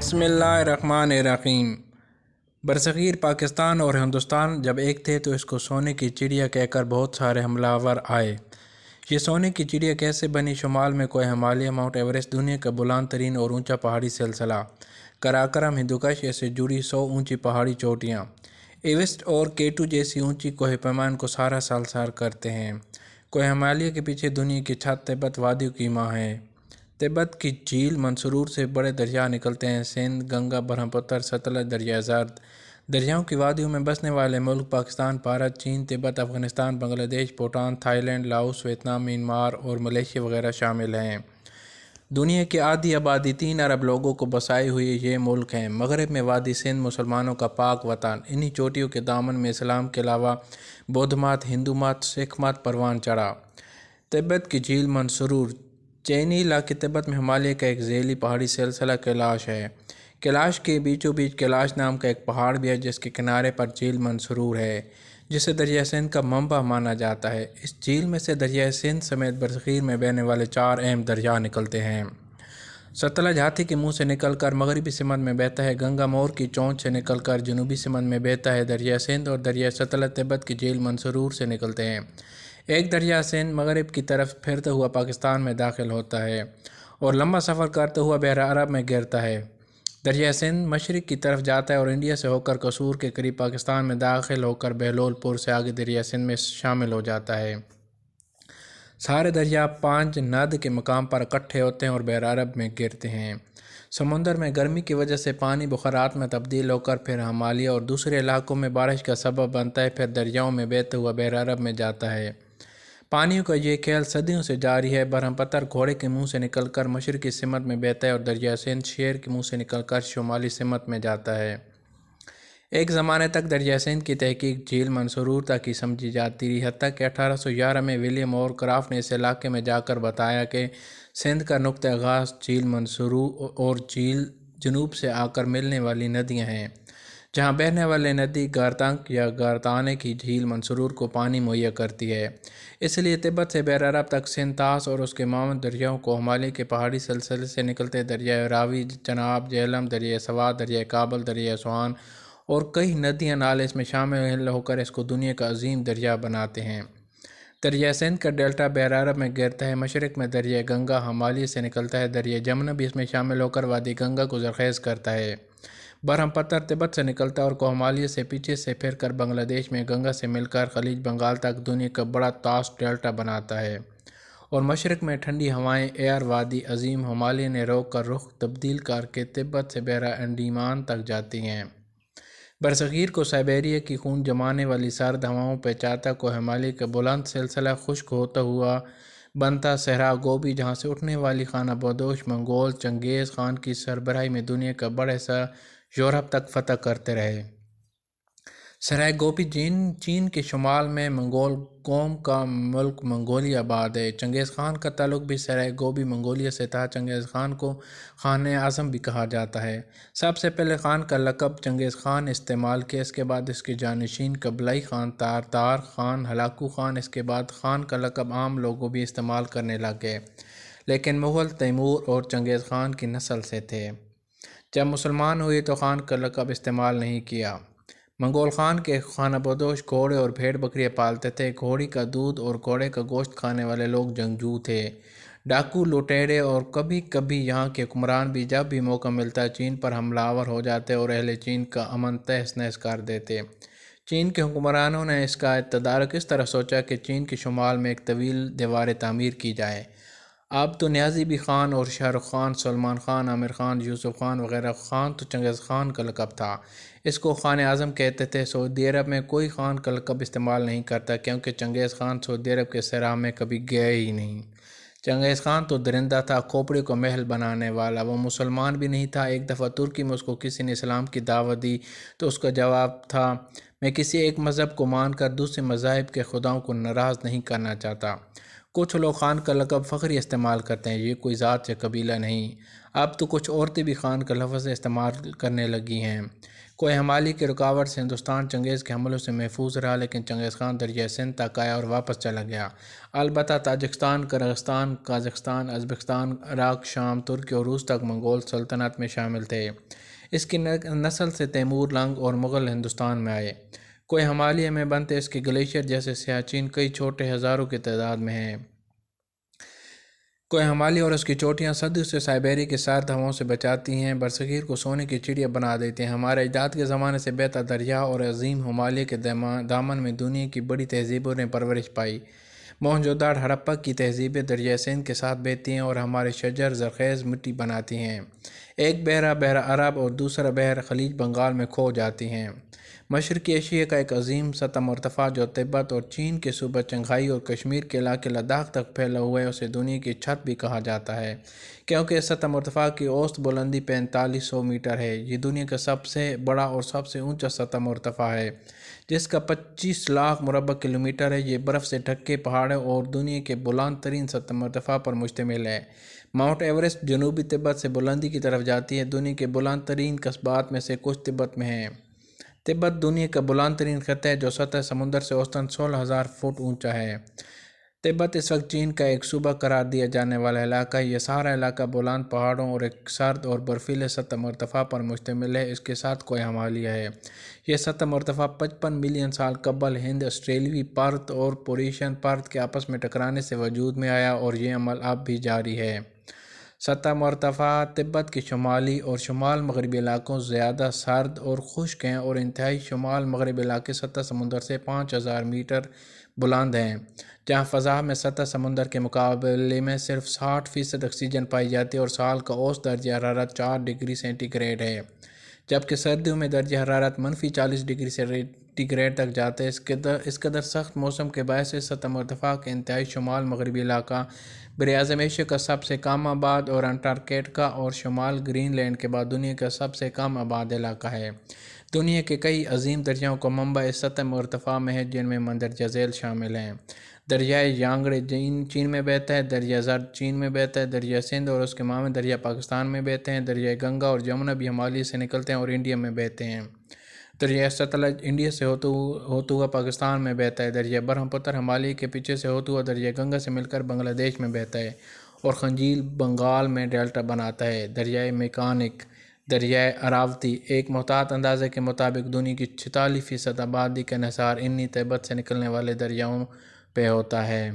بسم اللہ الرحمن الرحیم۔ برصغیر پاکستان اور ہندوستان جب ایک تھے تو اس کو سونے کی چڑیا کہہ کر بہت سارے حملہ آور آئے۔ یہ سونے کی چڑیا کیسے بنی؟ شمال میں کوہ ہمالیہ، ماؤنٹ ایوریسٹ، دنیا کا بلند ترین اور اونچا پہاڑی سلسلہ، قراقرم، ہندوکش سے جڑی 100 اونچی پہاڑی چوٹیاں، ایورسٹ اور K2 جیسی اونچی کوہ پیما کو سارا سال سار کرتے ہیں۔ کوہ ہمالیہ کے پیچھے دنیا کی چھت تبت وادیوں کی ماں ہے۔ تبت کی جھیل منصور سے بڑے دریا نکلتے ہیں: سندھ، گنگا، برہم پتر، ستلج، دریائے زرد۔ دریاؤں کی وادیوں میں بسنے والے ملک پاکستان، بھارت، چین، تبت، Afghanistan, Bangladesh, Bhutan, Thailand, Laos, Vietnam, Myanmar اور ملیشیا وغیرہ شامل ہیں۔ دنیا کی آدھی آبادی 3 ارب لوگوں کو بسائے ہوئے یہ ملک ہیں۔ مغرب میں وادی سندھ مسلمانوں کا پاک وطن، انہی چوٹیوں کے دامن میں اسلام کے علاوہ بدھ مت، ہندو مت، سکھ مت پروان چڑھا۔ تبت کی جھیل منصور چینی علاقے تبت میں ہمالیہ کا ایک ذیلی پہاڑی سلسلہ کیلاش ہے۔ کیلاش کے بیچوں بیچ کیلاش نام کا ایک پہاڑ بھی ہے جس کے کنارے پر جھیل منصور ہے، جسے دریائے سندھ کا منبع مانا جاتا ہے۔ اس جھیل میں سے دریائے سندھ سمیت برصغیر میں بہنے والے 4 اہم دریا نکلتے ہیں۔ ستلج ہاتھی کے منہ سے نکل کر مغربی سمت میں بہتا ہے، گنگا مور کی چونچ سے نکل کر جنوبی سمت میں بہتا ہے، دریائے سندھ اور دریائے ستلج تبت کی جھیل منصور سے نکلتے ہیں۔ ایک دریا سندھ مغرب کی طرف پھرتا ہوا پاکستان میں داخل ہوتا ہے اور لمبا سفر کرتا ہوا بحر عرب میں گرتا ہے۔ دریائے سندھ مشرق کی طرف جاتا ہے اور انڈیا سے ہو کر قصور کے قریب پاکستان میں داخل ہو کر بہلول پور سے آگے دریائے سندھ میں شامل ہو جاتا ہے۔ سارے دریا پانچ ند کے مقام پر اکٹھے ہوتے ہیں اور بحر عرب میں گرتے ہیں۔ سمندر میں گرمی کی وجہ سے پانی بخارات میں تبدیل ہو کر پھر ہمالیہ اور دوسرے علاقوں میں بارش کا سبب بنتا ہے، پھر دریاؤں میں بہتا ہوا بحر عرب میں جاتا ہے۔ پانیوں کا یہ کھیل صدیوں سے جاری ہے۔ برہم پتر گھوڑے کے منہ سے نکل کر مشرقی سمت میں بہتا ہے اور دریائے سندھ شیر کے منہ سے نکل کر شمالی سمت میں جاتا ہے۔ ایک زمانے تک دریائے سندھ کی تحقیق جھیل منصور تک ہی سمجھی جاتی رہی، حتیٰ کہ 1811 میں ولیم اور کرافٹ نے اس علاقے میں جا کر بتایا کہ سندھ کا نقطہ آغاز جھیل منصور اور جھیل جنوب سے آ کر ملنے والی ندیاں ہیں، جہاں بہنے والی ندی گارتنک یا گارتانے کی جھیل منصور کو پانی مہیا کرتی ہے۔ اس لیے تبت سے بحر عرب تک سندھ، طاس اور اس کے معاون دریاؤں کو ہمالیہ کے پہاڑی سلسلے سے نکلتے دریائے راوی، چناب، جہلم، دریائے سوات، دریائے کابل، دریائے سوان اور کئی ندیاں نالے اس میں شامل ہو کر اس کو دنیا کا عظیم دریا بناتے ہیں۔ دریائے سندھ کا ڈیلٹا بحر عرب میں گرتا ہے۔ مشرق میں دریائے گنگا ہمالیہ سے نکلتا ہے، دریائے جمنا بھی اس میں شامل ہو کر وادی گنگا کو زرخیز کرتا ہے۔ برہم پتر تبت سے نکلتا ہے اور کوہ ہمالیہ سے پیچھے سے پھر کر بنگلہ دیش میں گنگا سے مل کر خلیج بنگال تک دنیا کا بڑا طاس ڈیلٹا بناتا ہے، اور مشرق میں ٹھنڈی ہوائیں ایئر وادی عظیم ہمالیہ نے روک کر رخ تبدیل کر کے تبت سے بحیرہ انڈیمان تک جاتی ہیں۔ برصغیر کو سائبیریا کی خون جمانے والی سرد ہواؤں پہ چاہتا کوہ ہمالیہ کا بلند سلسلہ خشک ہوتا ہوا بنتا صحرا گوبی، جہاں سے اٹھنے والی خانہ بدوش منگول چنگیز خان کی سربراہی میں دنیا کا بڑا حصہ یورپ تک فتح کرتے رہے۔ سرائے گوبی چین کے شمال میں منگول قوم کا ملک منگولیا آباد ہے۔ چنگیز خان کا تعلق بھی سرائے گوبی منگولیا سے تھا۔ چنگیز خان کو خان اعظم بھی کہا جاتا ہے۔ سب سے پہلے خان کا لقب چنگیز خان استعمال کیا، اس کے بعد اس کے جانشین قبلائی خان تارتار خان، ہلاکو خان، اس کے بعد خان کا لقب عام لوگوں بھی استعمال کرنے لگ گئے، لیکن مغل تیمور اور چنگیز خان کی نسل سے تھے۔ جب مسلمان ہوئے تو خان کا لقب استعمال نہیں کیا۔ منگول خان کے خانہ بدوش گھوڑے اور بھیڑ بکریاں پالتے تھے۔ گھوڑی کا دودھ اور گھوڑے کا گوشت کھانے والے لوگ جنگجو تھے، ڈاکو، لٹیرے، اور کبھی کبھی یہاں کے حکمران بھی جب بھی موقع ملتا چین پر حملہ آور ہو جاتے اور اہل چین کا امن تہس نہس کر دیتے۔ چین کے حکمرانوں نے اس کا تدارک اس طرح سوچا کہ چین کے شمال میں ایک طویل دیوار تعمیر کی جائے۔ اب تو نیازی بھی خان اور شاہ رخ خان، سلمان خان، عامر خان، یوسف خان وغیرہ خان تو چنگیز خان کا لقب تھا، اس کو خان اعظم کہتے تھے۔ سعودی عرب میں کوئی خان کا لقب استعمال نہیں کرتا، کیونکہ چنگیز خان سعودی عرب کے صحرا میں کبھی گئے ہی نہیں۔ چنگیز خان تو درندہ تھا، کھوپڑے کو محل بنانے والا۔ وہ مسلمان بھی نہیں تھا۔ ایک دفعہ ترکی میں اس کو کسی نے اسلام کی دعوت دی تو اس کا جواب تھا، میں کسی ایک مذہب کو مان کر دوسرے مذاہب کے خداؤں کو ناراض نہیں کرنا چاہتا۔ کچھ لوگ خان کا لقب فخری استعمال کرتے ہیں، یہ کوئی ذات یا قبیلہ نہیں۔ اب تو کچھ عورتیں بھی خان کا لفظ استعمال کرنے لگی ہیں۔ کوہ ہمالی کی رکاوٹ سے ہندوستان چنگیز کے حملوں سے محفوظ رہا، لیکن چنگیز خان دریائے سندھ تک آیا اور واپس چلا گیا۔ البتہ تاجکستان، قرغیزستان، قازقستان، ازبکستان، عراق، شام، ترکی اور روس تک منگول سلطنت میں شامل تھے۔ اس کی نسل سے تیمور، لنگ اور مغل ہندوستان میں آئے۔ کوہ ہمالیہ میں بنتے اس کے گلیشیئر جیسے سیاچن کئی چھوٹے ہزاروں کی تعداد میں ہیں۔ کوہ ہمالیہ اور اس کی چوٹیاں صدیوں سے سائبیریا کی سرد ہواؤں سے بچاتی ہیں، برصغیر کو سونے کی چڑیا بنا دیتی ہیں۔ ہمارے اجداد کے زمانے سے بہتا دریا اور عظیم ہمالیہ کے دامن میں دنیا کی بڑی تہذیبوں نے پرورش پائی۔ موہنجودڑو، ہڑپہ کی تہذیبیں دریائے سندھ کے ساتھ بہتی ہیں اور ہمارے شجر زرخیز مٹی بناتی ہیں۔ ایک بحیرہ عرب اور دوسرا بحر خلیج بنگال میں کھو جاتی ہیں۔ مشرقی ایشیا کا ایک عظیم سطح مرتفع جو تبت اور چین کے صوبہ چنگھائی اور کشمیر کے علاقے لداخ تک پھیلا ہوا ہے، اسے دنیا کی چھت بھی کہا جاتا ہے، کیونکہ اس سطح مرتفع کی اوسط بلندی 4500 میٹر ہے۔ یہ دنیا کا سب سے بڑا اور سب سے اونچا سطح مرتفع ہے، جس کا 25 لاکھ مربع کلومیٹر ہے۔ یہ برف سے ڈھکے پہاڑوں اور دنیا کے بلند ترین سطح مرتفع پر مشتمل ہے۔ ماؤنٹ ایورسٹ جنوبی تبت سے بلندی کی طرف جاتی ہے۔ دنیا کے بلند ترین قصبات میں سے کچھ تبت میں ہیں۔ تبت دنیا کا بلند ترین خطہ ہے جو سطح سمندر سے اوسطاً 16,000 فٹ اونچا ہے۔ تبت اس وقت چین کا ایک صوبہ قرار دیا جانے والا علاقہ ہے۔ یہ سارا علاقہ بلند پہاڑوں اور ایک سرد اور برفیلے سطح مرتفع پر مشتمل ہے۔ اس کے ساتھ کوہ ہمالیہ ہے۔ یہ سطح مرتفع 55 ملین سال قبل ہند آسٹریلوی پرت اور پوریشین پرت کے آپس میں ٹکرانے سے وجود میں آیا اور یہ عمل اب بھی جاری ہے۔ سطح مرتفع تبت کے شمالی اور شمال مغربی علاقوں زیادہ سرد اور خشک ہیں اور انتہائی شمال مغربی علاقے سطح سمندر سے 5,000 میٹر بلند ہیں، جہاں فضا میں سطح سمندر کے مقابلے میں صرف 60% آکسیجن پائی جاتی ہے اور سال کا اوسط درجہ حرارت 4 ڈگری سینٹی گریڈ ہے، جبکہ سردیوں میں درجہ حرارت -40 ڈگری سینٹی گریڈ تک جاتا ہے۔ اس قدر سخت موسم کے باعث اس سطح مرتفع کے انتہائی شمال مغربی علاقہ براعظم ایشیا کا سب سے کم آباد اور انٹارکٹیکا اور شمال گرین لینڈ کے بعد دنیا کا سب سے کم آباد علاقہ ہے۔ دنیا کے کئی عظیم دریاؤں کا منبع اس سطح مرتفع میں ہے، جن میں مندرجہ ذیل شامل ہیں: دریائے یانگڑے چین میں بہتا ہے، دریائے زرد چین میں بہتا ہے، دریائے سندھ اور اس کے معاون دریا پاکستان میں بہتے ہیں، دریائے گنگا اور جمنا بھی ہمالیہ سے نکلتے ہیں اور انڈیا میں بہتے ہیں، دریائے ستلج انڈیا سے ہوتا ہوا پاکستان میں بہتا ہے، دریائے برہم پتر ہمالیہ کے پیچھے سے ہوتا ہوا دریائے گنگا سے مل کر بنگلہ دیش میں بہتا ہے اور خنجیل بنگال میں ڈیلٹا بناتا ہے۔ دریائے میکانک، دریائے اراوتی، ایک محتاط اندازے کے مطابق دنیا کی 46% آبادی کا انحصار انہی تبت سے نکلنے والے دریاؤں پہ ہوتا ہے۔